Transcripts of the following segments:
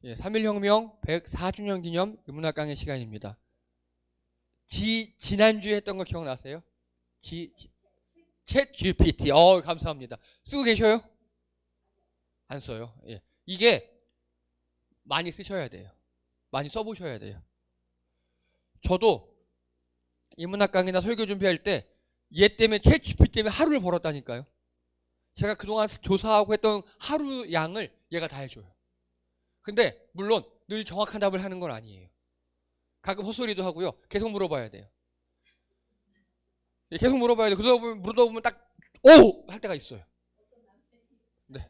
예, 3.1혁명 104주년 기념 인문학 강의 시간입니다. 지난주에 했던 거 기억나세요? 챗 GPT. 감사합니다. 쓰고 계셔요? 안 써요. 예. 이게 많이 쓰셔야 돼요. 많이 써보셔야 돼요. 저도 인문학 강의나 설교 준비할 때 얘 때문에 챗 GPT 때문에 하루를 벌었다니까요. 제가 그동안 조사하고 했던 하루 양을 얘가 다 해줘요. 근데 물론 늘 정확한 답을 하는 건 아니에요. 가끔 헛소리도 하고요. 계속 물어봐야 돼요. 계속 물어봐야 돼요. 물어다 보면 딱 오! 할 때가 있어요. 네.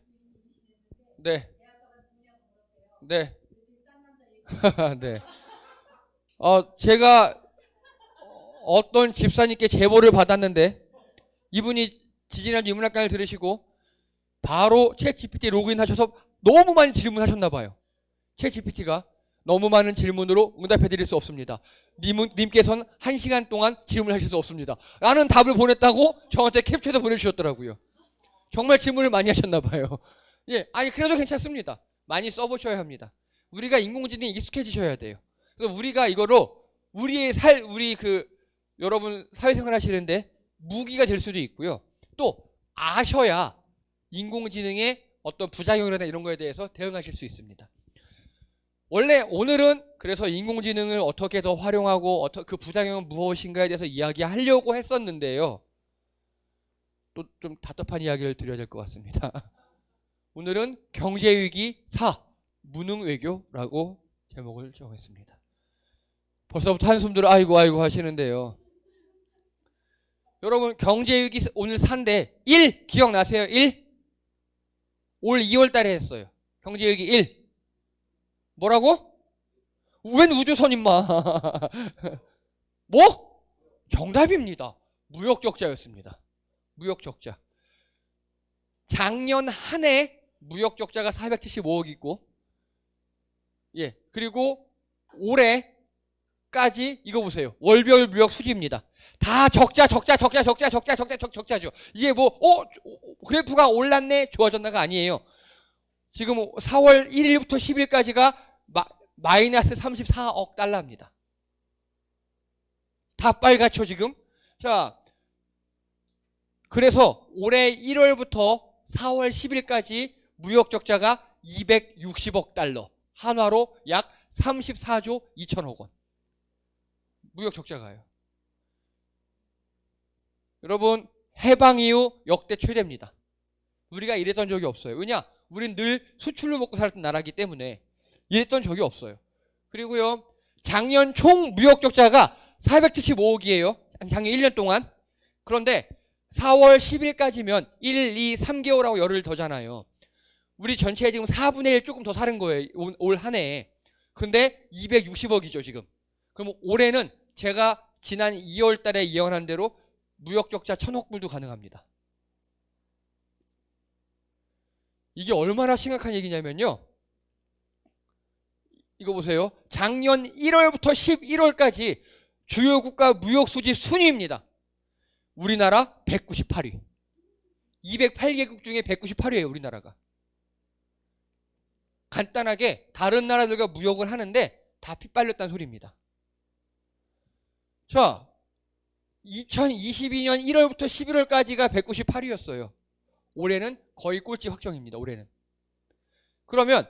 네. 네. 네. 제가 어떤 집사님께 제보를 받았는데 이분이 지지난주 인문학 강의를 들으시고 바로 챗 GPT 로그인 하셔서 너무 많이 질문하셨나 봐요. 챗 GPT가 너무 많은 질문으로 응답해 드릴 수 없습니다. 님께서는 1시간 동안 질문하실 수 없습니다. 라는 답을 보냈다고 저한테 캡처해서 보내주셨더라고요. 정말 질문을 많이 하셨나 봐요. 예, 그래도 괜찮습니다. 많이 써보셔야 합니다. 우리가 인공지능에 익숙해지셔야 돼요. 그래서 우리가 이거로 여러분 사회생활 하시는데 무기가 될 수도 있고요. 또 아셔야 인공지능의 어떤 부작용이나 이런 거에 대해서 대응하실 수 있습니다. 원래 오늘은 그래서 인공지능을 어떻게 더 활용하고 그 부작용은 무엇인가에 대해서 이야기하려고 했었는데요. 또 좀 답답한 이야기를 드려야 될 것 같습니다. 오늘은 경제위기 4 무능외교라고 제목을 정했습니다. 벌써부터 한숨들 아이고 하시는데요. 여러분 경제위기 오늘 4인데 1 기억나세요? 1? 올 2월 달에 했어요. 경제위기 1. 뭐라고? 웬 우주선 임마. 뭐? 정답입니다. 무역적자였습니다. 무역적자. 작년 한 해 무역적자가 475억 있고, 예, 그리고 올해까지 이거 보세요. 월별 무역 수지입니다. 다 적자죠. 이게 그래프가 올랐네, 좋아졌나가 아니에요. 지금 4월 1일부터 10일까지가 마이너스 34억 달러입니다. 다 빨갛죠, 지금? 자, 그래서 올해 1월부터 4월 10일까지 무역적자가 260억 달러. 한화로 약 34조 2천억 원. 무역적자가요. 여러분, 해방 이후 역대 최대입니다. 우리가 이랬던 적이 없어요. 왜냐? 우린 늘 수출로 먹고 살았던 나라이기 때문에 이랬던 적이 없어요. 그리고요, 작년 총 무역적자가 475억이에요. 작년 1년 동안. 그런데 4월 10일까지면 1, 2, 3개월하고 열흘 더잖아요. 우리 전체에 지금 4분의 1 조금 더 사는 거예요. 올 한 해에. 근데 260억이죠, 지금. 그럼 올해는 제가 지난 2월 달에 예언한 대로 무역적자 1,000억 불도 가능합니다. 이게 얼마나 심각한 얘기냐면요. 이거 보세요. 작년 1월부터 11월까지 주요 국가 무역수지 순위입니다. 우리나라 198위. 208개국 중에 198위예요, 우리나라가. 간단하게 다른 나라들과 무역을 하는데 다 핏발렸다는 소리입니다. 자, 2022년 1월부터 11월까지가 198위였어요. 올해는 거의 꼴찌 확정입니다. 올해는. 그러면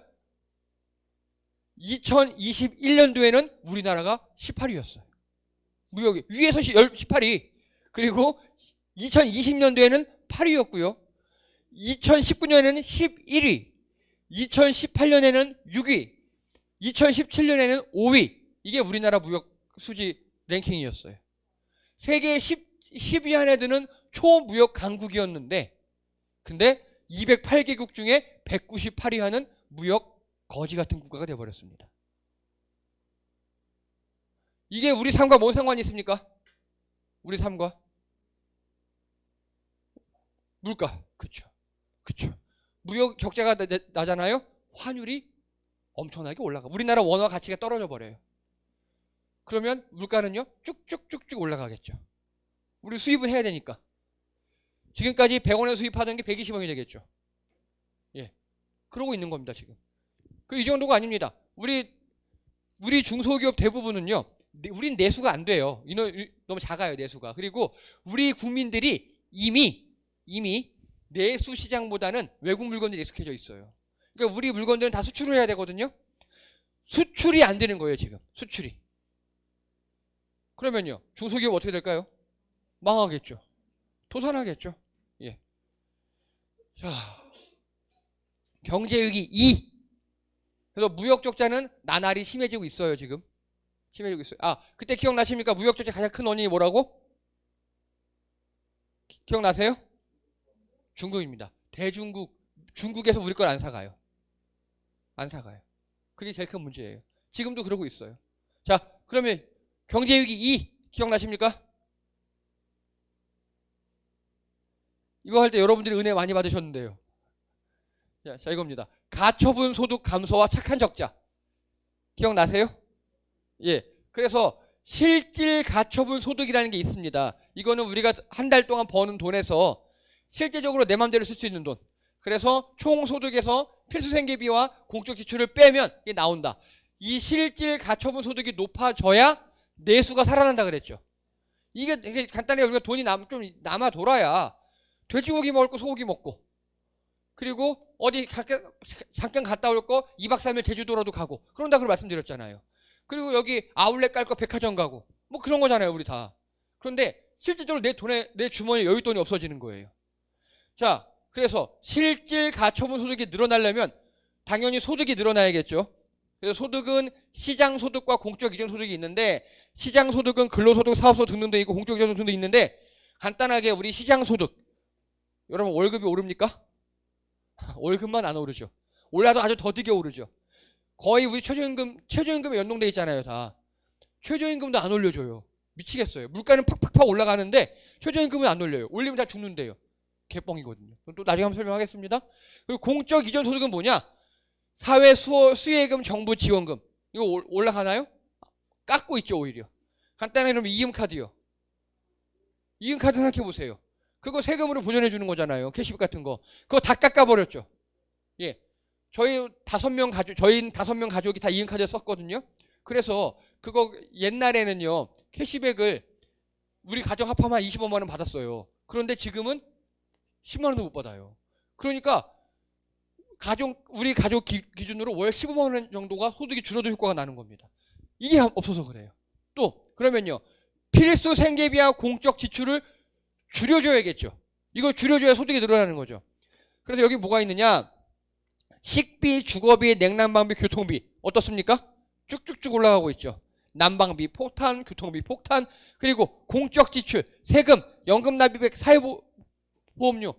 2021년도에는 우리나라가 18위였어요. 무역이 위에서 18위. 그리고 2020년도에는 8위였고요. 2019년에는 11위. 2018년에는 6위. 2017년에는 5위. 이게 우리나라 무역 수지 랭킹이었어요. 세계 10위 안에 드는 초무역 강국이었는데 근데 208개국 중에 198위 하는 무역 거지 같은 국가가 되어버렸습니다. 이게 우리 삶과 뭔 상관이 있습니까? 우리 삶과? 물가. 그쵸. 무역 적자가 나잖아요? 환율이 엄청나게 올라가. 우리나라 원화 가치가 떨어져 버려요. 그러면 물가는요? 쭉쭉 올라가겠죠. 우리 수입은 해야 되니까. 지금까지 100원에 수입하던 게 120원이 되겠죠. 예. 그러고 있는 겁니다, 지금. 그 이 정도가 아닙니다. 우리 중소기업 대부분은요, 우린 내수가 안 돼요. 너무 작아요, 내수가. 그리고 우리 국민들이 이미 내수 시장보다는 외국 물건들이 익숙해져 있어요. 그러니까 우리 물건들은 다 수출을 해야 되거든요. 수출이 안 되는 거예요, 지금. 수출이. 그러면요, 중소기업 어떻게 될까요? 망하겠죠. 도산하겠죠. 예. 자, 경제위기 2. 그래서 무역 적자는 나날이 심해지고 있어요, 지금. 심해지고 있어요. 아, 그때 기억나십니까? 무역 적자 가장 큰 원인이 뭐라고? 기억나세요? 중국입니다. 중국에서 우리 걸 안 사가요. 안 사가요. 그게 제일 큰 문제예요. 지금도 그러고 있어요. 자, 그러면 경제위기 2 기억나십니까? 이거 할 때 여러분들이 은혜 많이 받으셨는데요. 자, 이겁니다. 가처분 소득 감소와 착한 적자. 기억나세요? 예. 그래서 실질 가처분 소득이라는 게 있습니다. 이거는 우리가 한 달 동안 버는 돈에서 실제적으로 내 맘대로 쓸 수 있는 돈. 그래서 총 소득에서 필수 생계비와 공적 지출을 빼면 이게 나온다. 이 실질 가처분 소득이 높아져야 내수가 살아난다 그랬죠. 이게 간단히 우리가 돈이 좀 남아 돌아야 돼지고기 먹을 거 소고기 먹고, 그리고 어디 잠깐 갔다 올 거 2박 3일 제주도라도 가고 그런다 그걸 말씀드렸잖아요. 그리고 여기 아울렛 갈 거 백화점 가고 뭐 그런 거잖아요, 우리 다. 그런데 실질적으로 내 주머니에 여윳돈이 없어지는 거예요. 자, 그래서 실질 가처분 소득이 늘어나려면 당연히 소득이 늘어나야겠죠. 그래서 소득은 시장 소득과 공적 이전 소득이 있는데, 시장 소득은 근로소득, 사업소득 등등도 있고 공적 이전 소득도 있는데, 간단하게 우리 시장 소득, 여러분 월급이 오릅니까? 월급만 안 오르죠. 올라도 아주 더디게 오르죠. 거의 우리 최저임금에 연동돼 있잖아요, 다. 최저임금도 안 올려줘요. 미치겠어요. 물가는 팍팍팍 올라가는데 최저임금은 안 올려요. 올리면 다 죽는데요. 개뻥이거든요. 또 나중에 한번 설명하겠습니다. 그리고 공적 이전 소득은 뭐냐? 사회 수혜금, 정부 지원금. 이거 올라가나요? 깎고 있죠, 오히려. 간단하게 그러면 이금카드요. 이금카드 생각해 보세요. 그거 세금으로 보전해 주는 거잖아요. 캐시백 같은 거. 그거 다 깎아버렸죠. 예. 저희는 5명 가족이 다 이금카드 썼거든요. 그래서 그거 옛날에는요, 캐시백을 우리 가정 합하면 25만 원 받았어요. 그런데 지금은 10만 원도 못 받아요. 그러니까 우리 가족 기준으로 월 15만 원 정도가 소득이 줄어들 효과가 나는 겁니다. 이게 없어서 그래요. 또 그러면요, 필수 생계비와 공적 지출을 줄여줘야겠죠. 이걸 줄여줘야 소득이 늘어나는 거죠. 그래서 여기 뭐가 있느냐? 식비, 주거비, 냉난방비, 교통비 어떻습니까? 쭉쭉쭉 올라가고 있죠. 난방비 폭탄, 교통비 폭탄, 그리고 공적 지출, 세금, 연금 납입액, 사회보험료,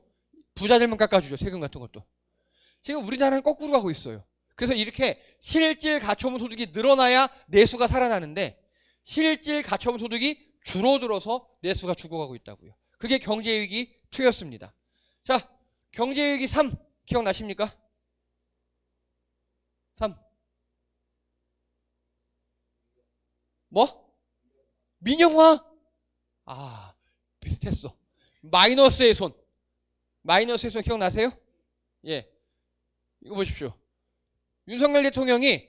부자들만 깎아주죠. 세금 같은 것도. 지금 우리나라는 거꾸로 가고 있어요. 그래서 이렇게 실질 가처분 소득이 늘어나야 내수가 살아나는데, 실질 가처분 소득이 줄어들어서 내수가 죽어가고 있다고요. 그게 경제위기 2였습니다. 자, 경제위기 3 기억나십니까? 3. 뭐? 민영화? 아, 비슷했어. 마이너스의 손 기억나세요? 예. 이거 보십시오. 윤석열 대통령이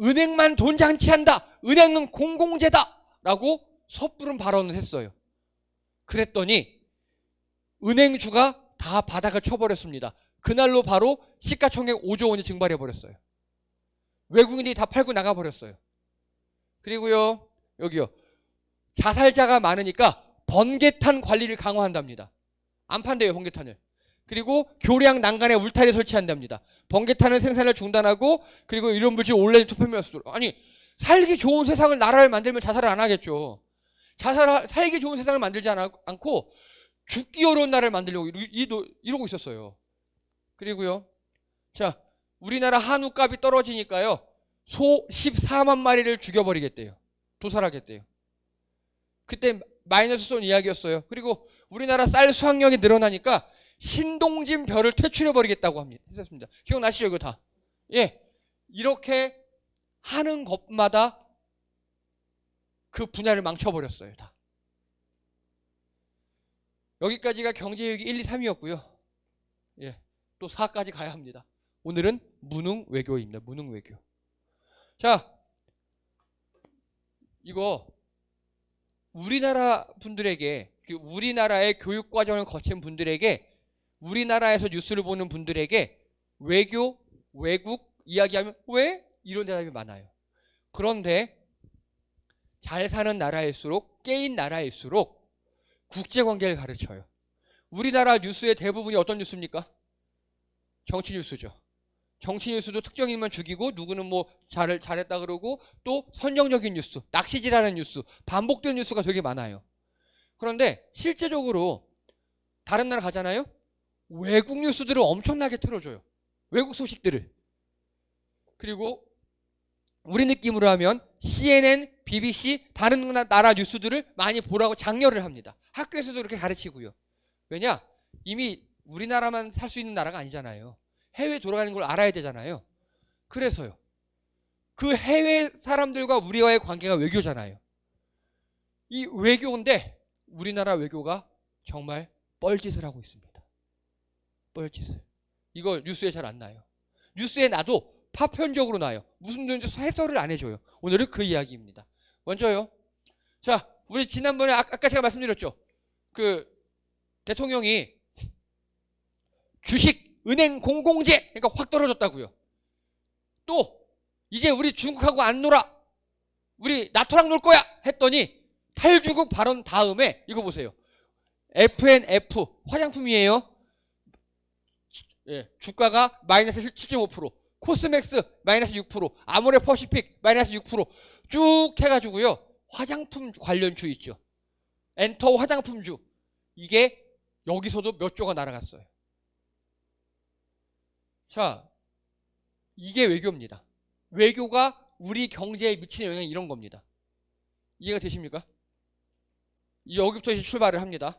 은행만 돈 장치한다, 은행은 공공재다 라고 섣부른 발언을 했어요. 그랬더니 은행주가 다 바닥을 쳐버렸습니다. 그날로 바로 시가총액 5조 원이 증발해버렸어요. 외국인들이 다 팔고 나가버렸어요. 그리고요, 여기요, 자살자가 많으니까 번개탄 관리를 강화한답니다. 안 판대요, 번개탄을. 그리고 교량 난간에 울타리 설치한답니다. 번개탄은 생산을 중단하고, 그리고 이런 물질 온라인 투표면서, 아니, 살기 좋은 세상을, 나라를 만들면 자살을 안 하겠죠. 살기 좋은 세상을 만들지 않고 죽기 어려운 나라를 만들려고 이러고 있었어요. 그리고요, 자, 우리나라 한우값이 떨어지니까요, 소 14만 마리를 죽여버리겠대요. 도살하겠대요. 그때 마이너스 손 이야기였어요. 그리고 우리나라 쌀 수확량이 늘어나니까 신동진 벼를 퇴출해버리겠다고 했었습니다. 기억나시죠, 이거 다? 예. 이렇게 하는 것마다 그 분야를 망쳐버렸어요, 다. 여기까지가 경제위기 1, 2, 3이었고요. 예. 또 4까지 가야 합니다. 오늘은 무능 외교입니다. 무능 외교. 자, 이거 우리나라 분들에게, 우리나라의 교육 과정을 거친 분들에게, 우리나라에서 뉴스를 보는 분들에게 외교, 외국 이야기하면 왜? 이런 대답이 많아요. 그런데 잘 사는 나라일수록, 깨인 나라일수록 국제관계를 가르쳐요. 우리나라 뉴스의 대부분이 어떤 뉴스입니까? 정치 뉴스죠. 정치 뉴스도 특정 인물만 죽이고 누구는 뭐 잘했다 그러고 또 선정적인 뉴스, 낚시질하는 뉴스, 반복되는 뉴스가 되게 많아요. 그런데 실제적으로 다른 나라 가잖아요? 외국 뉴스들을 엄청나게 틀어줘요. 외국 소식들을. 그리고 우리 느낌으로 하면 CNN, BBC, 다른 나라 뉴스들을 많이 보라고 장려를 합니다. 학교에서도 그렇게 가르치고요. 왜냐? 이미 우리나라만 살 수 있는 나라가 아니잖아요. 해외에 돌아가는 걸 알아야 되잖아요. 그래서요. 그 해외 사람들과 우리와의 관계가 외교잖아요. 이 외교인데 우리나라 외교가 정말 뻘짓을 하고 있습니다. 뻘짓을. 이거 뉴스에 잘 안 나요. 뉴스에 나도 파편적으로 나요. 무슨 내용인지 해설을 안 해줘요. 오늘은 그 이야기입니다. 먼저요. 자, 우리 지난번에 아까 제가 말씀드렸죠. 그 대통령이 주식, 은행 공공재 그러니까 확 떨어졌다고요. 또 이제 우리 중국하고 안 놀아. 우리 나토랑 놀 거야 했더니 탈중국 발언 다음에 이거 보세요. FNF 화장품이에요. 예, 주가가 마이너스 7.5%, 코스맥스 마이너스 6%, 아모레 퍼시픽 마이너스 6%쭉 해가지고요. 화장품 관련 주 있죠. 엔터 화장품주. 이게 여기서도 몇 조가 날아갔어요. 자, 이게 외교입니다. 외교가 우리 경제에 미치는 영향이 이런 겁니다. 이해가 되십니까? 여기부터 이제 출발을 합니다.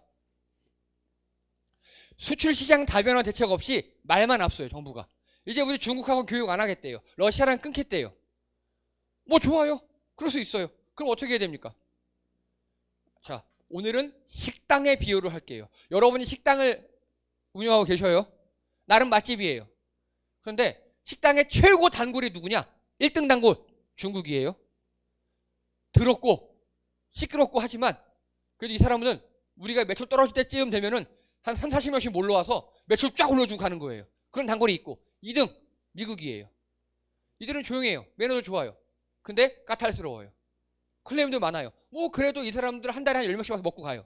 수출 시장 다변화 대책 없이 말만 앞서요, 정부가. 이제 우리 중국하고 교육 안 하겠대요. 러시아랑 끊겠대요. 뭐 좋아요. 그럴 수 있어요. 그럼 어떻게 해야 됩니까? 자, 오늘은 식당의 비유를 할게요. 여러분이 식당을 운영하고 계셔요. 나름 맛집이에요. 그런데 식당의 최고 단골이 누구냐? 1등 단골 중국이에요. 더럽고 시끄럽고 하지만 그래도 이 사람은 우리가 매출 떨어질 때쯤 되면은 한 3, 40명씩 몰러와서 매출 쫙 올려주고 가는 거예요. 그런 단골이 있고 2등 미국이에요. 이들은 조용해요. 매너도 좋아요. 근데 까탈스러워요. 클레임도 많아요. 뭐 그래도 이 사람들 한 달에 한 10명씩 와서 먹고 가요.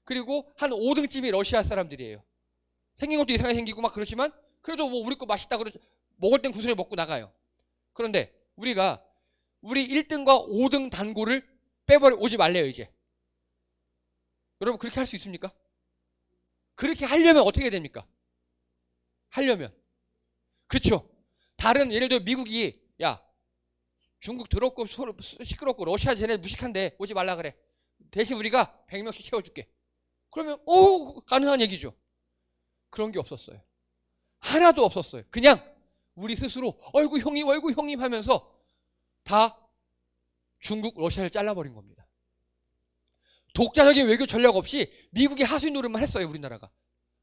그리고 한 5등쯤이 러시아 사람들이에요. 생긴 것도 이상하게 생기고 막 그렇지만 그래도 뭐 우리 거 맛있다 그러지 먹을 땐 구슬에 먹고 나가요. 그런데 우리가 우리 1등과 5등 단골을 빼버려 오지 말래요 이제. 여러분 그렇게 할 수 있습니까? 그렇게 하려면 어떻게 해야 됩니까? 하려면 그쵸. 다른 예를 들어 미국이 야 중국 더럽고 시끄럽고 러시아 쟤네 무식한데 오지 말라 그래. 대신 우리가 100명씩 채워줄게. 그러면 가능한 얘기죠. 그런 게 없었어요. 하나도 없었어요. 그냥 우리 스스로 어이구 형님 하면서 다 중국 러시아를 잘라버린 겁니다. 독자적인 외교 전략 없이 미국이 하수인 노릇만 했어요. 우리나라가.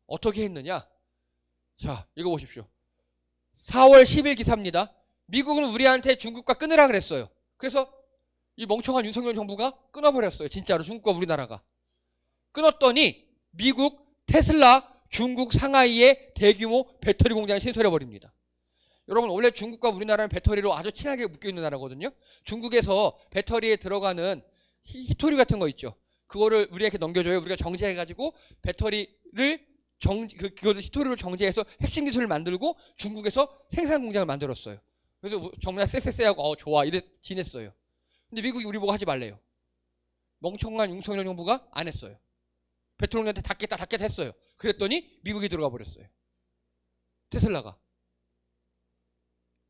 어떻게 했느냐? 자, 이거 보십시오. 4월 10일 기사입니다. 미국은 우리한테 중국과 끊으라 그랬어요. 그래서 이 멍청한 윤석열 정부가 끊어버렸어요. 진짜로 중국과 우리나라가. 끊었더니 미국 테슬라 중국 상하이에 대규모 배터리 공장을 신설해버립니다. 여러분 원래 중국과 우리나라는 배터리로 아주 친하게 묶여있는 나라거든요. 중국에서 배터리에 들어가는 히토리 같은 거 있죠. 그거를 우리에게 넘겨줘요. 우리가 정제해가지고 배터리를 그거를 히토리를 정제해서 핵심 기술을 만들고 중국에서 생산 공장을 만들었어요. 그래서 정말 쎄쎄쎄하고 좋아 이래 지냈어요. 근데 미국이 우리 보고 하지 말래요. 멍청한 윤석열 정부가 안 했어요. 배터리한테 닫겠다 했어요. 그랬더니 미국이 들어가 버렸어요. 테슬라가.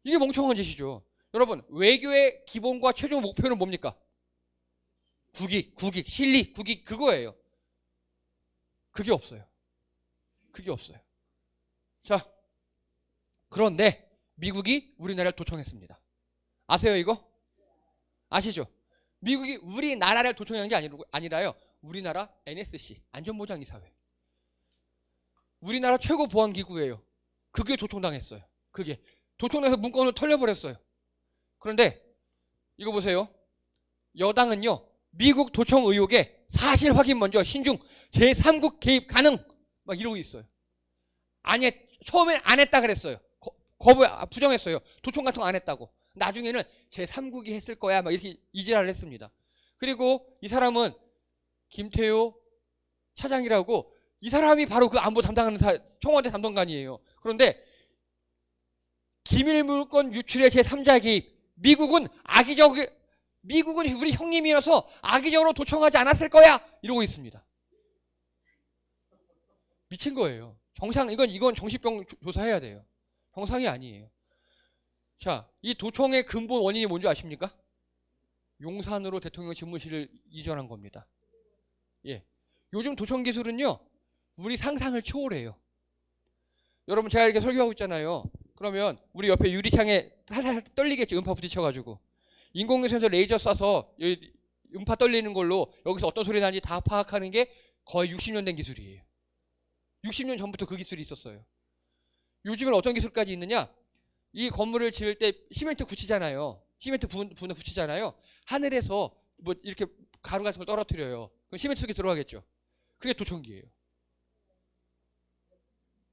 이게 멍청한 짓이죠. 여러분 외교의 기본과 최종 목표는 뭡니까? 국익, 실리, 국익 그거예요. 그게 없어요. 그게 없어요. 자, 그런데 미국이 우리나라를 도청했습니다. 아세요 이거? 아시죠? 미국이 우리나라를 도청한 게 아니라요. 우리나라 NSC 안전보장이사회. 우리나라 최고 보안기구예요. 그게 도청당했어요. 그게 도청에서 문건을 털려버렸어요. 그런데 이거 보세요. 여당은요, 미국 도청 의혹에 사실 확인 먼저 신중 제3국 개입 가능 막 이러고 있어요. 처음엔 안 했다 그랬어요. 부정했어요. 도청 같은 거 안 했다고. 나중에는 제3국이 했을 거야 막 이렇게 이지랄을 했습니다. 그리고 이 사람은 김태효 차장이라고, 이 사람이 바로 그 안보 담당하는 청와대 담당관이에요. 그런데 기밀 물건 유출의 제3자 개입, 미국은 우리 형님이어서 악의적으로 도청하지 않았을 거야 이러고 있습니다. 미친 거예요. 이건 정신병 조사해야 돼요. 정상이 아니에요. 자, 이 도청의 근본 원인이 뭔지 아십니까? 용산으로 대통령 집무실을 이전한 겁니다. 예. 요즘 도청 기술은요, 우리 상상을 초월해요. 여러분, 제가 이렇게 설교하고 있잖아요. 그러면 우리 옆에 유리창에 살살 떨리겠죠. 음파 부딪혀가지고. 인공위성에서 레이저 쏴서 음파 떨리는 걸로 여기서 어떤 소리 나는지 다 파악하는 게 거의 60년 된 기술이에요. 60년 전부터 그 기술이 있었어요. 요즘은 어떤 기술까지 있느냐? 이 건물을 지을 때 시멘트 굳히잖아요. 시멘트 분을 붙이잖아요. 하늘에서 뭐 이렇게 가루 같은 걸 떨어뜨려요. 그럼 시멘트 속에 들어가겠죠. 그게 도청기예요.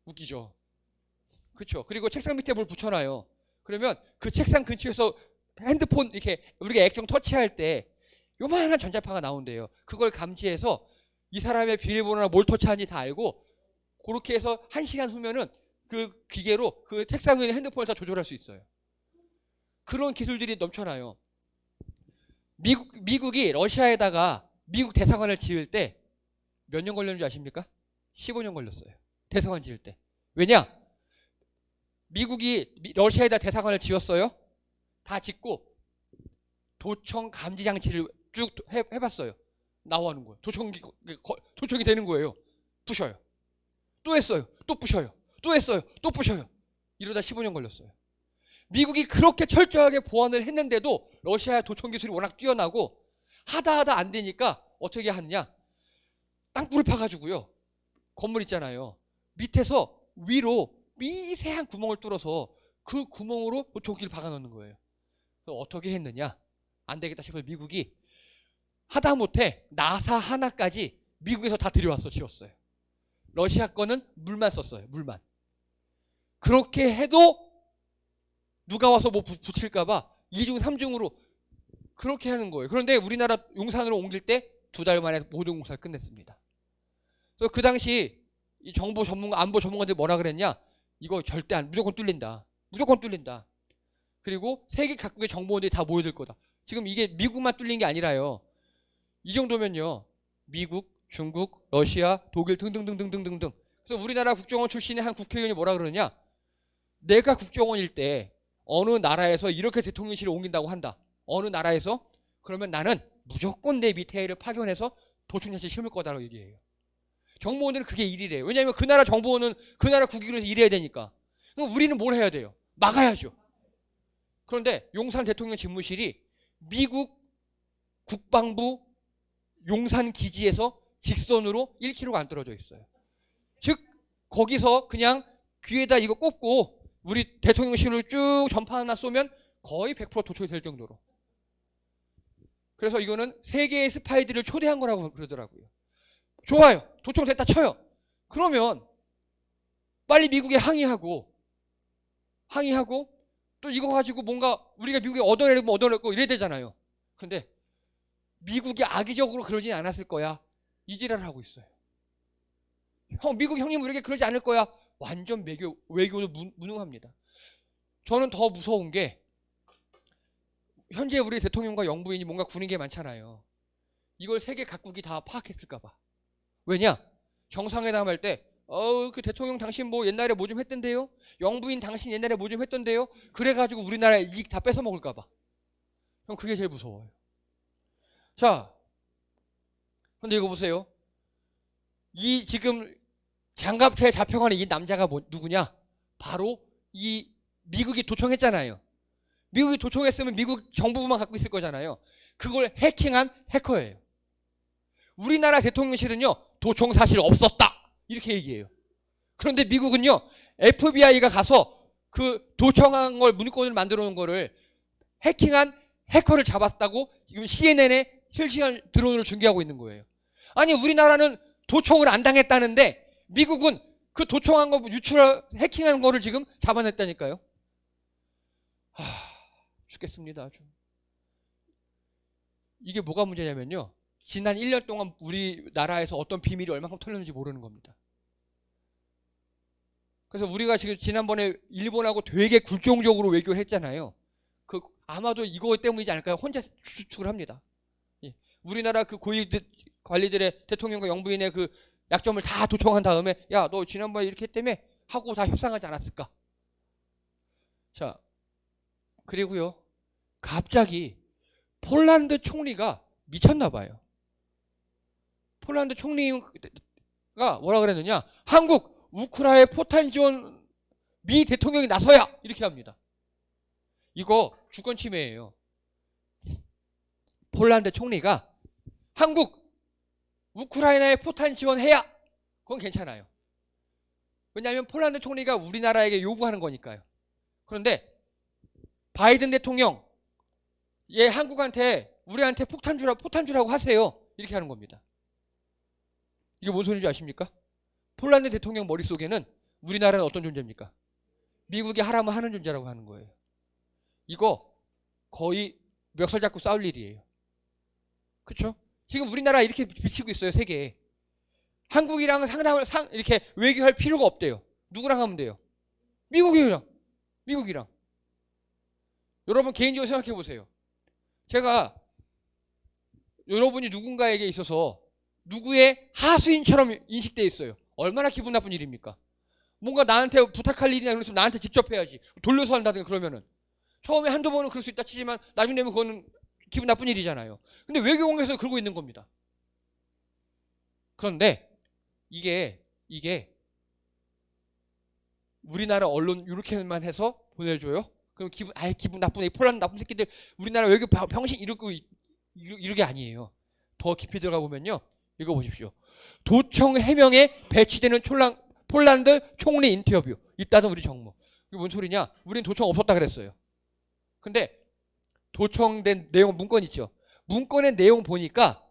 웃기죠? 그렇죠. 그리고 책상 밑에 뭘 붙여놔요. 그러면 그 책상 근처에서 핸드폰 이렇게 우리가 액정 터치할 때 요만한 전자파가 나온대요. 그걸 감지해서 이 사람의 비밀번호나 뭘 터치하는지 다 알고, 그렇게 해서 1시간 후면은 그 기계로 그 책상 위에 핸드폰을 다 조절할 수 있어요. 그런 기술들이 넘쳐나요. 미국이 러시아에다가 미국 대사관을 지을 때 몇 년 걸렸는지 아십니까? 15년 걸렸어요. 대사관 지을 때. 왜냐? 미국이 러시아에다 대사관을 지었어요. 다 짓고 도청 감지 장치를 쭉 해봤어요. 나오는 거예요. 도청이 되는 거예요. 부셔요. 또 했어요. 또 부셔요. 또 했어요. 또 부셔요. 이러다 15년 걸렸어요. 미국이 그렇게 철저하게 보안을 했는데도 러시아의 도청 기술이 워낙 뛰어나고 하다 안 되니까 어떻게 하느냐? 땅굴을 파가지고요. 건물 있잖아요. 밑에서 위로 미세한 구멍을 뚫어서 그 구멍으로 도청기를 박아넣는 거예요. 그래서 어떻게 했느냐? 안 되겠다 싶어서 미국이 하다못해 나사 하나까지 미국에서 다 들여왔어 지었어요. 러시아 거는 물만 썼어요. 물만. 그렇게 해도 누가 와서 뭐 붙일까봐 2중 3중으로 그렇게 하는 거예요. 그런데 우리나라 용산으로 옮길 때 2달 만에 모든 공사를 끝냈습니다. 그래서 그 당시 이 정보 전문가, 안보 전문가들이 뭐라 그랬냐? 이거 절대 무조건 뚫린다. 무조건 뚫린다. 그리고 세계 각국의 정보원들이 다 모여들 거다. 지금 이게 미국만 뚫린 게 아니라요. 이 정도면요. 미국, 중국, 러시아, 독일 등등등등등등등. 그래서 우리나라 국정원 출신의 한 국회의원이 뭐라 그러냐? 내가 국정원일 때 어느 나라에서 이렇게 대통령실을 옮긴다고 한다. 어느 나라에서? 그러면 나는 무조건 내 밑에 애를 파견해서 도청장치 심을 거다라고 얘기해요. 정보원들은 그게 일이래요. 왜냐하면 그 나라 정보원은 그 나라 국익을 위해서 일해야 되니까. 그럼 우리는 뭘 해야 돼요? 막아야죠. 그런데 용산 대통령 집무실이 미국 국방부 용산 기지에서 직선으로 1km가 안 떨어져 있어요. 즉 거기서 그냥 귀에다 이거 꽂고 우리 대통령실을 쭉 전파 하나 쏘면 거의 100% 도청이 될 정도로. 그래서 이거는 세계의 스파이들을 초대한 거라고 그러더라고요. 좋아요. 도청됐다 쳐요. 그러면 빨리 미국에 항의하고 또 이거 가지고 뭔가 우리가 미국에 얻어내고 이래야 되잖아요. 근데 미국이 악의적으로 그러진 않았을 거야. 이 지랄을 하고 있어요. 미국 형님 우리에게 그러지 않을 거야. 완전 외교도 무능합니다. 저는 더 무서운 게 현재 우리 대통령과 영부인이 뭔가 구린 게 많잖아요. 이걸 세계 각국이 다 파악했을까 봐. 왜냐? 정상회담 할 때 그 대통령 당신 뭐 옛날에 뭐 좀 했던데요? 영부인 당신 옛날에 뭐 좀 했던데요? 그래가지고 우리나라의 이익 다 뺏어 먹을까 봐. 형 그게 제일 무서워요. 자, 근데 이거 보세요. 이 지금 장갑차에 잡혀가는 이 남자가 누구냐? 바로 이 미국이 도청했잖아요. 미국이 도청했으면 미국 정보부만 갖고 있을 거잖아요. 그걸 해킹한 해커예요. 우리나라 대통령실은요, 도청 사실 없었다. 이렇게 얘기해요. 그런데 미국은요, FBI가 가서 그 도청한 걸 문건을 만들어 놓은 거를 해킹한 해커를 잡았다고 지금 CNN에 실시간 드론으로 중계하고 있는 거예요. 아니 우리나라는 도청을 안 당했다는데 미국은 그 도청한 거 해킹한 거를 지금 잡아냈다니까요. 죽겠습니다. 아주. 이게 뭐가 문제냐면요. 지난 1년 동안 우리나라에서 어떤 비밀이 얼마큼 털렸는지 모르는 겁니다. 그래서 우리가 지금 지난번에 일본하고 되게 굴종적으로 외교했잖아요. 그 아마도 이거 때문이지 않을까요? 혼자 추측을 합니다. 예. 우리나라 그 고위 관리들의 대통령과 영부인의 그 약점을 다 도청한 다음에 야, 너 지난번에 이렇게 했다며 하고 다 협상하지 않았을까? 자, 그리고요. 갑자기 폴란드 총리가 미쳤나 봐요. 폴란드 총리가 뭐라 그랬느냐? 한국 우크라이나 포탄 지원 미 대통령이 나서야 이렇게 합니다. 이거 주권 침해예요. 폴란드 총리가 한국 우크라이나에 포탄 지원해야 그건 괜찮아요. 왜냐하면 폴란드 총리가 우리나라에게 요구하는 거니까요. 그런데 바이든 대통령 얘 한국한테 우리한테 포탄 주라고 하세요. 이렇게 하는 겁니다. 이게 뭔 소리인지 아십니까? 폴란드 대통령 머릿속에는 우리나라는 어떤 존재입니까? 미국이 하라면 하는 존재라고 하는 거예요. 이거 거의 멱살 잡고 싸울 일이에요. 그렇죠? 지금 우리나라 이렇게 비치고 있어요. 세계에. 한국이랑 이렇게 외교할 필요가 없대요. 누구랑 하면 돼요? 미국이랑. 여러분 개인적으로 생각해 보세요. 제가 여러분이 누군가에게 있어서 누구의 하수인처럼 인식돼 있어요. 얼마나 기분 나쁜 일입니까? 뭔가 나한테 부탁할 일이나 그래서 나한테 직접 해야지. 돌려서 한다든가 그러면은 처음에 한두 번은 그럴 수 있다 치지만 나중에 되면 그거는 기분 나쁜 일이잖아요. 근데 외교관계에서 그러고 있는 겁니다. 그런데 이게 우리나라 언론 이렇게만 해서 보내줘요? 그럼 기분 나쁜 폴란드 나쁜 새끼들 우리나라 외교 병신 이렇게 아니에요. 더 깊이 들어가 보면요. 이거 보십시오. 도청 해명에 배치되는 폴란드 총리 인터뷰. 이따서 우리 정무. 이게 뭔 소리냐? 우린 도청 없었다 그랬어요. 근데 도청된 내용 문건 있죠. 문건의 내용 보니까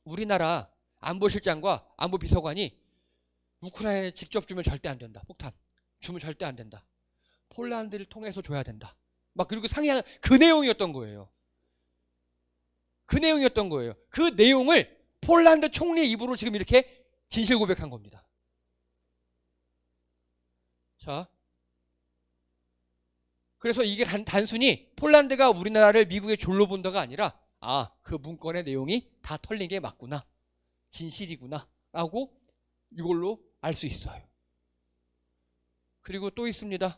우리나라 안보실장과 안보비서관이 우크라이나에 직접 주면 절대 안 된다. 폭탄. 주면 절대 안 된다. 폴란드를 통해서 줘야 된다. 막 그리고 상의한 그 내용이었던 거예요. 그 내용을 폴란드 총리의 입으로 지금 이렇게 진실 고백한 겁니다. 자. 그래서 이게 단순히 폴란드가 우리나라를 미국의 졸로 본다가 아니라 그 문건의 내용이 다 털린 게 맞구나. 진실이구나. 라고 이걸로 알 수 있어요. 그리고 또 있습니다.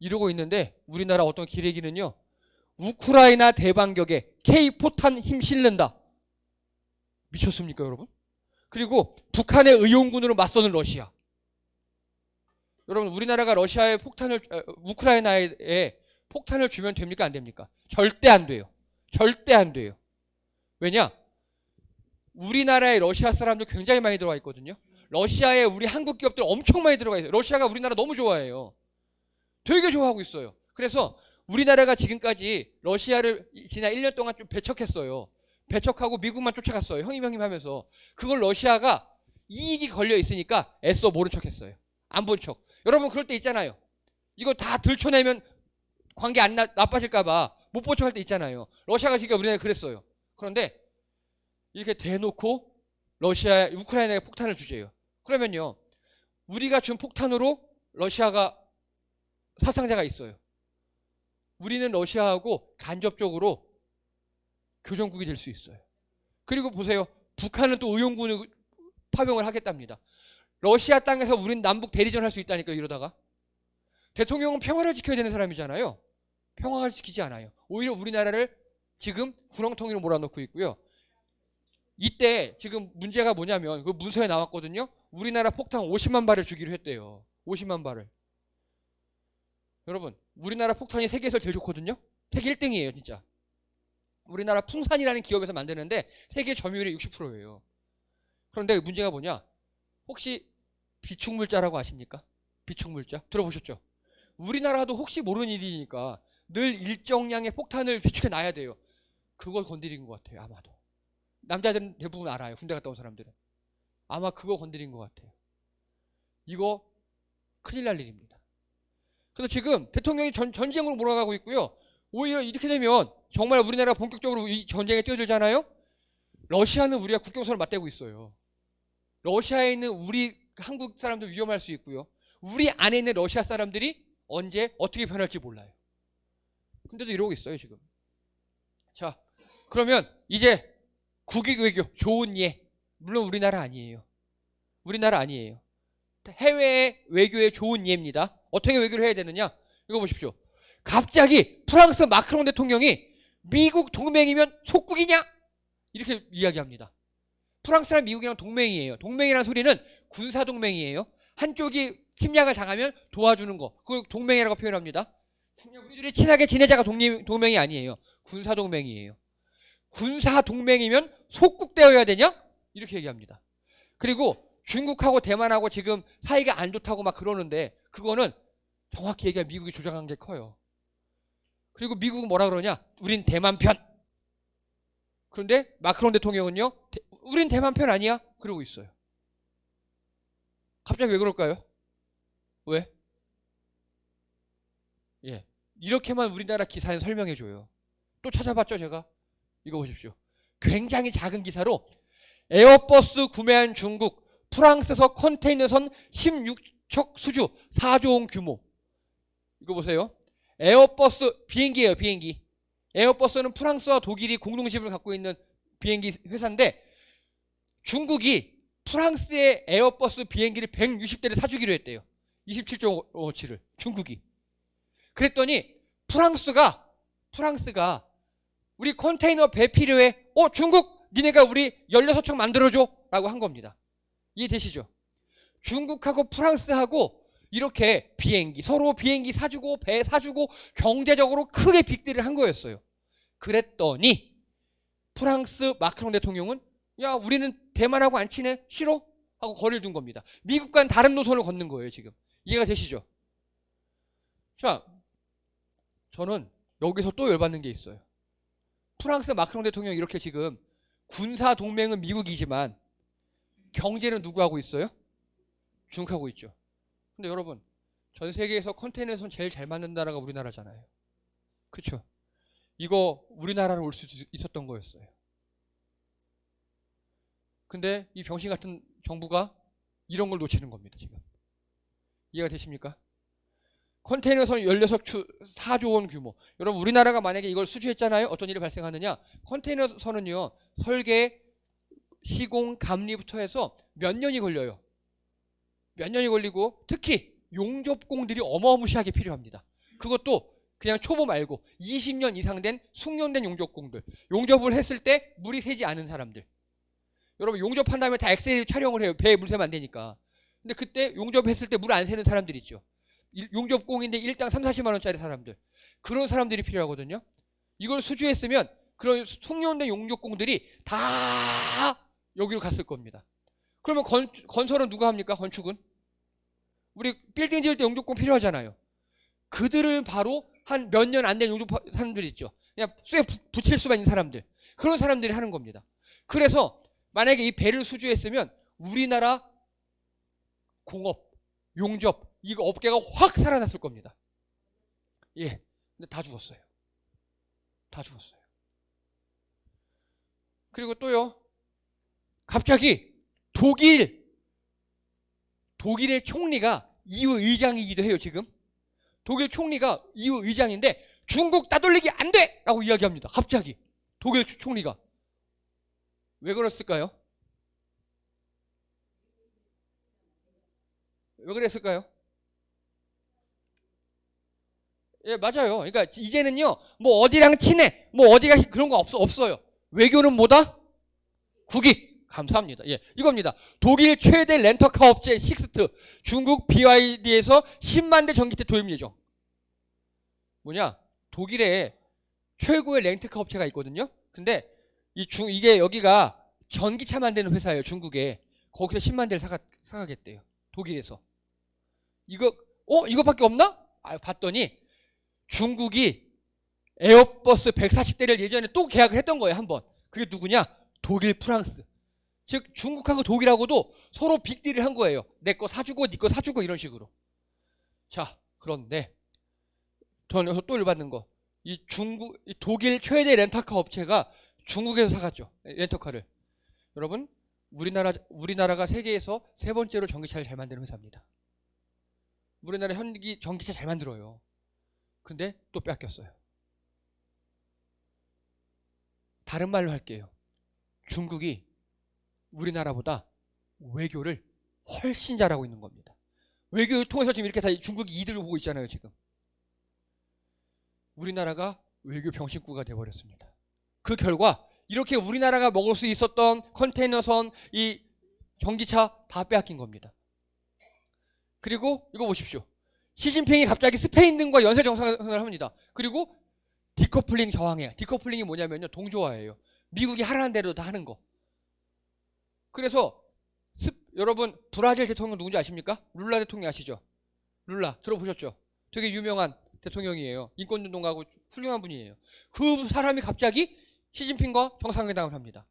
이러고 있는데 우리나라 어떤 기레기는요. 우크라이나 대반격에 K포탄 힘 실는다. 미쳤습니까 여러분? 그리고 북한의 의용군으로 맞서는 러시아. 여러분 우리나라가 러시아에 우크라이나에 폭탄을 주면 됩니까 안 됩니까? 절대 안 돼요. 절대 안 돼요. 왜냐? 우리나라에 러시아 사람들 굉장히 많이 들어와 있거든요. 러시아에 우리 한국 기업들 엄청 많이 들어가 있어요. 러시아가 우리나라 너무 좋아해요. 되게 좋아하고 있어요. 그래서 우리나라가 지금까지 러시아를 지난 1년 동안 좀 배척했어요. 배척하고 미국만 쫓아갔어요. 형님 하면서. 그걸 러시아가 이익이 걸려 있으니까 애써 모른 척 했어요. 안 본 척. 여러분 그럴 때 있잖아요. 이거 다 들춰내면 관계 나빠질까봐 못 본 척 할 때 있잖아요. 러시아가 지금 우리나라에 그랬어요. 그런데 이렇게 대놓고 우크라이나에 폭탄을 주재요. 그러면요. 우리가 준 폭탄으로 러시아가 사상자가 있어요. 우리는 러시아하고 간접적으로 교전국이 될 수 있어요. 그리고 보세요. 북한은 또 의용군을 파병을 하겠답니다. 러시아 땅에서 우린 남북 대리전 할 수 있다니까 이러다가. 대통령은 평화를 지켜야 되는 사람이잖아요. 평화를 지키지 않아요. 오히려 우리나라를 지금 구렁텅이로 몰아넣고 있고요. 이때 지금 문제가 뭐냐면 그 문서에 나왔거든요. 우리나라 폭탄 50만 발을 주기로 했대요. 50만 발을. 여러분 우리나라 폭탄이 세계에서 제일 좋거든요. 세계 1등이에요 진짜. 우리나라 풍산이라는 기업에서 만드는데 세계 점유율이 60%예요. 그런데 문제가 뭐냐? 혹시 비축물자라고 아십니까? 비축물자 들어보셨죠? 우리나라도 혹시 모르는 일이니까 늘 일정량의 폭탄을 비축해 놔야 돼요. 그걸 건드린 것 같아요. 아마도. 남자들은 대부분 알아요. 군대 갔다 온 사람들은. 아마 그거 건드린 것 같아요. 이거 큰일 날 일입니다. 그래서 지금 대통령이 전쟁으로 몰아가고 있고요. 오히려 이렇게 되면 정말 우리나라가 본격적으로 이 전쟁에 뛰어들잖아요. 러시아는 우리가 국경선을 맞대고 있어요. 러시아에 있는 우리 한국 사람들 위험할 수 있고요. 우리 안에 있는 러시아 사람들이 언제 어떻게 변할지 몰라요. 근데도 이러고 있어요 지금. 자, 그러면 이제 국익 외교 좋은 예. 물론 우리나라 아니에요. 우리나라 아니에요. 해외 외교의 좋은 예입니다. 어떻게 외교를 해야 되느냐? 이거 보십시오. 갑자기 프랑스 마크롱 대통령이 미국 동맹이면 속국이냐? 이렇게 이야기합니다. 프랑스랑 미국이랑 동맹이에요. 동맹이라는 소리는 군사동맹이에요. 한쪽이 침략을 당하면 도와주는 거. 그걸 동맹이라고 표현합니다. 우리들이 친하게 지내자가 동맹이 아니에요. 군사동맹이에요. 군사동맹이면 속국되어야 되냐? 이렇게 얘기합니다. 그리고 중국하고 대만하고 지금 사이가 안 좋다고 막 그러는데 그거는 정확히 얘기하면 미국이 조작한 게 커요. 그리고 미국은 뭐라 그러냐? 우린 대만 편. 그런데 마크롱 대통령은요. 우린 대만 편 아니야? 그러고 있어요. 갑자기 왜 그럴까요? 왜? 예, 이렇게만 우리나라 기사는 설명해줘요. 또 찾아봤죠 제가? 이거 보십시오. 굉장히 작은 기사로 에어버스 구매한 중국 프랑스에서 컨테이너선 16척 수주 4조 원 규모. 이거 보세요. 에어버스 비행기예요. 비행기. 에어버스는 프랑스와 독일이 공동시험을 갖고 있는 비행기 회사인데 중국이 프랑스의 에어버스 비행기를 160대를 사주기로 했대요. 27조 원어치를 중국이. 그랬더니 프랑스가 우리 컨테이너 배 필요해. 중국 니네가 우리 16척 만들어줘 라고 한 겁니다. 이해되시죠? 중국하고 프랑스하고 이렇게 비행기 서로 비행기 사주고 배 사주고 경제적으로 크게 빅딜을 한 거였어요. 그랬더니 프랑스 마크롱 대통령은 야 우리는 대만하고 안 친해? 싫어? 하고 거리를 둔 겁니다. 미국과는 다른 노선을 걷는 거예요 지금. 이해가 되시죠? 자, 저는 여기서 또 열받는 게 있어요. 프랑스 마크롱 대통령이 이렇게 지금 군사 동맹은 미국이지만 경제는 누구 하고 있어요? 중국하고 있죠. 근데 여러분 전 세계에서 컨테이너선 제일 잘 만든 나라가 우리나라잖아요. 그렇죠? 이거 우리나라로 올 수 있었던 거였어요. 근데 이 병신 같은 정부가 이런 걸 놓치는 겁니다 지금. 이해가 되십니까? 컨테이너선 16축 4조 원 규모. 여러분 우리나라가 만약에 이걸 수주했잖아요. 어떤 일이 발생하느냐? 컨테이너선은요. 설계, 시공, 감리부터 해서 몇 년이 걸려요. 몇 년이 걸리고 특히 용접공들이 어마무시하게 필요합니다. 그것도 그냥 초보 말고 20년 이상 된 숙련된 용접공들. 용접을 했을 때 물이 새지 않은 사람들. 여러분 용접한 다음에 다 엑셀 촬영을 해요. 배에 물 새면 안 되니까. 근데 그때 용접했을 때 물 안 새는 사람들 있죠. 용접공인데 일당 3, 40만 원짜리 사람들. 그런 사람들이 필요하거든요. 이걸 수주했으면 그런 숙련된 용접공들이 다 여기로 갔을 겁니다. 그러면 건설은 누가 합니까? 건축은? 우리 빌딩 지을 때 용접공 필요하잖아요. 그들을 바로 한 몇 년 안 된 용접 사람들이 있죠. 그냥 쇠 붙일 수만 있는 사람들. 그런 사람들이 하는 겁니다. 그래서 만약에 이 배를 수주했으면 우리나라 공업, 용접 이거 업계가 확 살아났을 겁니다. 예. 근데 다 죽었어요. 다 죽었어요. 그리고 또요. 갑자기 독일의 총리가 EU 의장이기도 해요, 지금. 독일 총리가 EU 의장인데 중국 따돌리기 안 돼! 라고 이야기합니다. 갑자기. 독일 총리가. 왜 그랬을까요? 왜 그랬을까요? 예, 맞아요. 그러니까 이제는요, 뭐 어디랑 친해, 뭐 어디가 그런 거 없어요. 외교는 뭐다? 국익. 감사합니다. 예, 이겁니다. 독일 최대 렌터카 업체 식스트, 중국 BYD에서 10만 대 전기차 도입 예정. 뭐냐? 독일에 최고의 렌터카 업체가 있거든요. 근데 이게 여기가 전기차 만드는 회사예요. 중국에. 거기서 10만 대를 사가겠대요. 독일에서. 이거밖에 없나? 봤더니 중국이 에어버스 140대를 예전에 또 계약을 했던 거예요, 한 번. 그게 누구냐? 독일, 프랑스. 즉 중국하고 독일하고도 서로 빅딜을 한 거예요. 내 거 사주고 네 거 사주고 이런 식으로. 자, 그런데 저는 또 열받는 거. 이 독일 최대 렌터카 업체가 중국에서 사갔죠. 렌터카를. 여러분, 우리나라가 세계에서 세 번째로 전기차를 잘 만드는 회사입니다. 우리나라 전기차 잘 만들어요. 근데 또 뺏겼어요. 다른 말로 할게요. 중국이 우리나라보다 외교를 훨씬 잘하고 있는 겁니다. 외교를 통해서 지금 이렇게 다 중국이 이득을 보고 있잖아요, 지금. 우리나라가 외교 병신구가 돼버렸습니다. 그 결과 이렇게 우리나라가 먹을 수 있었던 컨테이너선, 이 전기차 다 빼앗긴 겁니다. 그리고 이거 보십시오. 시진핑이 갑자기 스페인 등과 연쇄 정상회담을 합니다. 그리고 디커플링 저항해요. 디커플링이 뭐냐면요, 동조화예요. 미국이 하라는 대로 다 하는 거. 그래서 여러분 브라질 대통령 누군지 아십니까? 룰라 대통령 아시죠? 룰라 들어보셨죠? 되게 유명한 대통령이에요. 인권운동가고 훌륭한 분이에요. 그 사람이 갑자기 시진핑과 정상회담을 합니다.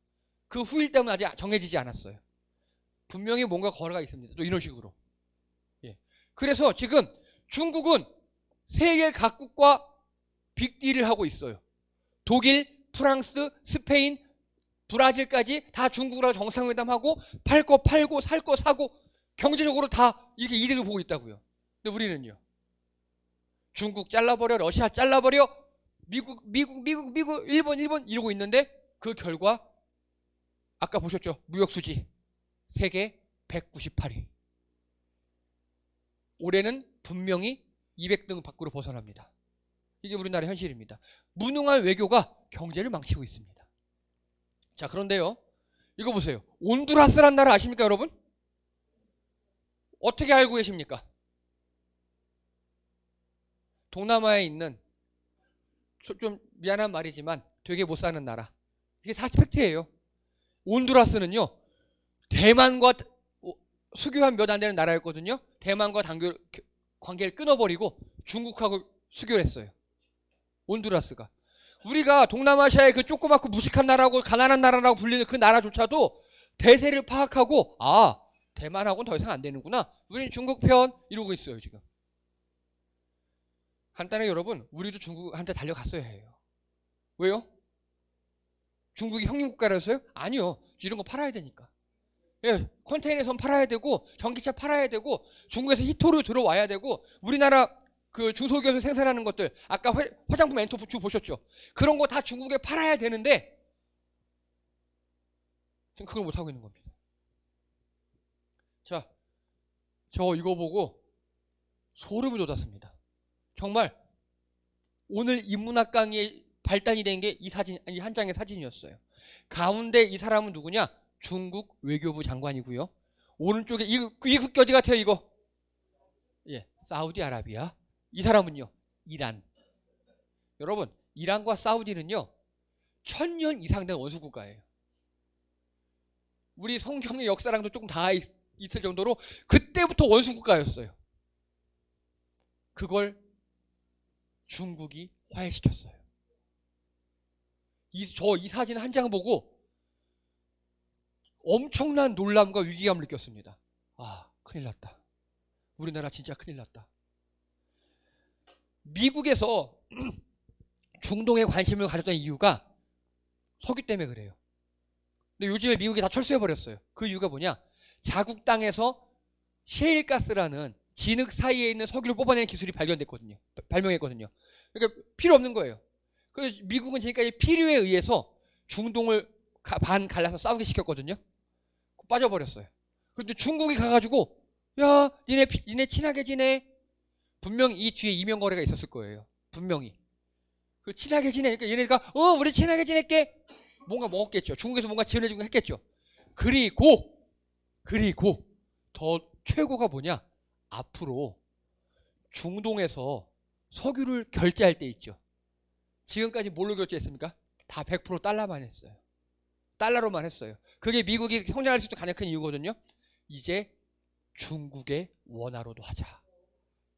그 후일 때문에 아직 정해지지 않았어요. 분명히 뭔가 거래가 있습니다. 또 이런 식으로. 예. 그래서 지금 중국은 세계 각국과 빅딜을 하고 있어요. 독일, 프랑스, 스페인, 브라질까지 다 중국이랑 정상회담하고 팔 거 팔고 살 거 사고 경제적으로 다 이렇게 이득을 보고 있다고요. 근데 우리는요. 중국 잘라버려, 러시아 잘라버려, 미국, 일본 이러고 있는데 그 결과 아까 보셨죠? 무역수지 세계 198위. 올해는 분명히 200등 밖으로 벗어납니다. 이게 우리나라 현실입니다. 무능한 외교가 경제를 망치고 있습니다. 자, 그런데요. 이거 보세요. 온두라스란 나라 아십니까, 여러분? 어떻게 알고 계십니까? 동남아에 있는 좀 미안한 말이지만 되게 못 사는 나라. 이게 사실 팩트예요. 온두라스는요. 대만과 수교한 몇 안 되는 나라였거든요. 대만과 관계를 끊어버리고 중국하고 수교를 했어요. 온두라스가. 우리가 동남아시아의 그 조그맣고 무식한 나라고 가난한 나라라고 불리는 그 나라조차도 대세를 파악하고 대만하고는 더 이상 안 되는구나. 우리는 중국 편 이러고 있어요, 지금. 간단하게 여러분, 우리도 중국한테 달려갔어야 해요. 왜요? 중국이 형님 국가라서요? 아니요. 이런 거 팔아야 되니까. 예, 컨테이너선 팔아야 되고 전기차 팔아야 되고 중국에서 히토류 들어와야 되고 우리나라 그 중소기업에서 생산하는 것들 아까 화장품 엔터프추 보셨죠? 그런 거 다 중국에 팔아야 되는데 지금 그걸 못하고 있는 겁니다. 자, 저 이거 보고 소름이 돋았습니다. 정말 오늘 인문학 강의에 발단이 된 게 이 사진, 이 한 장의 사진이었어요. 가운데 이 사람은 누구냐? 중국 외교부 장관이고요. 오른쪽에 이 국기 어디 같아요, 이거? 예, 사우디아라비아. 이 사람은요, 이란. 여러분, 이란과 사우디는요, 1000년 이상 된 원수 국가예요. 우리 성경의 역사랑도 조금 다 있을 정도로 그때부터 원수 국가였어요. 그걸 중국이 화해시켰어요. 이 사진 한 장 보고 엄청난 놀람과 위기감을 느꼈습니다. 큰일 났다. 우리나라 진짜 큰일 났다. 미국에서 중동에 관심을 가졌던 이유가 석유 때문에 그래요. 근데 요즘에 미국이 다 철수해버렸어요. 그 이유가 뭐냐? 자국 땅에서 셰일가스라는 진흙 사이에 있는 석유를 뽑아내는 기술이 발명했거든요. 그러니까 필요 없는 거예요. 그래서 미국은 지금까지 필요에 의해서 중동을 반 갈라서 싸우게 시켰거든요. 빠져버렸어요. 그런데 중국이 가가지고 야, 니네 친하게 지내. 분명히 이 뒤에 이명거래가 있었을 거예요. 분명히. 그 친하게 지내니까 얘네가 우리 친하게 지낼게. 뭔가 먹었겠죠. 중국에서 뭔가 지원해주고 했겠죠. 그리고 더 최고가 뭐냐? 앞으로 중동에서 석유를 결제할 때 있죠. 지금까지 뭘로 결제했습니까? 다 100% 달러만 했어요. 달러로만 했어요. 그게 미국이 성장할 수 있는 가장 큰 이유거든요. 이제 중국의 원화로도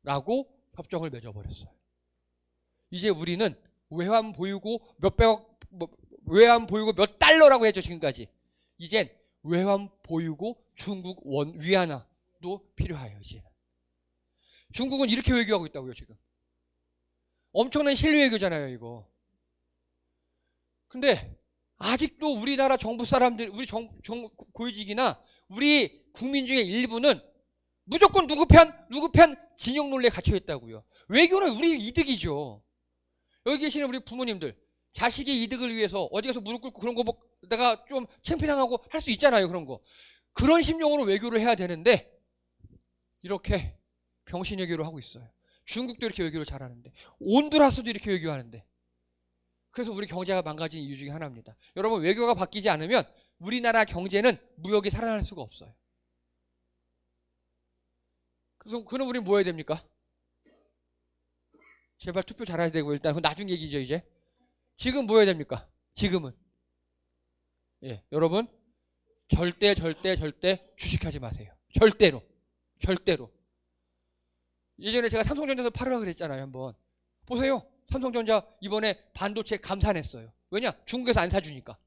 하자라고 협정을 맺어버렸어요. 이제 우리는 외환 보유고 몇백억, 외환 보유고 몇 달러라고 했죠, 지금까지. 이젠 외환 보유고 중국 원 위안화도 필요해요, 이제. 중국은 이렇게 외교하고 있다고요, 지금. 엄청난 실리 외교잖아요, 이거. 근데 아직도 우리나라 정부 사람들, 우리 고위직이나 우리 국민 중에 일부는 무조건 누구 편 진영 논리에 갇혀 있다고요. 외교는 우리 이득이죠. 여기 계시는 우리 부모님들, 자식의 이득을 위해서 어디 가서 무릎 꿇고 그런 거 내가 좀 창피당하고 할 수 있잖아요, 그런 거. 그런 심정으로 외교를 해야 되는데 이렇게 병신 외교를 하고 있어요. 중국도 이렇게 외교를 잘하는데, 온두라스도 이렇게 외교하는데. 그래서 우리 경제가 망가진 이유 중에 하나입니다. 여러분, 외교가 바뀌지 않으면 우리나라 경제는 무역이 살아날 수가 없어요. 그래서 그럼 우리 뭐 해야 됩니까? 제발 투표 잘해야 되고, 일단 그건 나중 얘기죠, 이제. 지금 뭐 해야 됩니까? 지금은. 예, 여러분, 절대 주식하지 마세요. 절대로. 예전에 제가 삼성전자에서 팔으라 그랬잖아요, 한번. 보세요. 삼성전자 이번에 반도체 감산했어요. 왜냐? 중국에서 안 사주니까.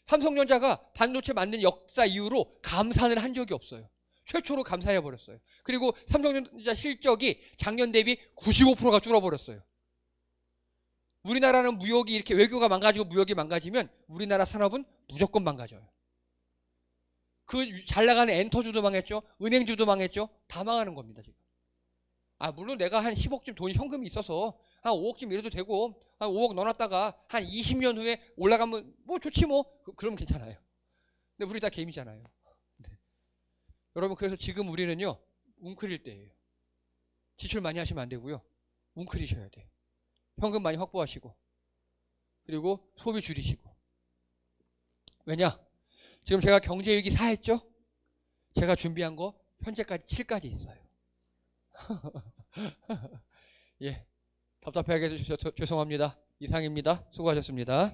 삼성전자가 반도체 만든 역사 이후로 감산을 한 적이 없어요. 최초로 감산해버렸어요. 그리고 삼성전자 실적이 작년 대비 95%가 줄어버렸어요. 우리나라는 무역이 이렇게 외교가 망가지고 무역이 망가지면 우리나라 산업은 무조건 망가져요. 그 잘 나가는 엔터주도 망했죠. 은행주도 망했죠. 다 망하는 겁니다, 지금. 물론 내가 한 10억쯤 돈이 현금이 있어서 한 5억쯤 이래도 되고 한 5억 넣어놨다가 한 20년 후에 올라가면 뭐 좋지 뭐. 그러면 괜찮아요. 근데 우리 다 개미잖아요. 네. 여러분, 그래서 지금 우리는요, 웅크릴 때예요. 지출 많이 하시면 안 되고요. 웅크리셔야 돼요. 현금 많이 확보하시고, 그리고 소비 줄이시고. 왜냐? 지금 제가 경제위기 4 했죠? 제가 준비한 거 현재까지 7까지 있어요. 예, 답답하게 해주셔서 죄송합니다. 이상입니다. 수고하셨습니다.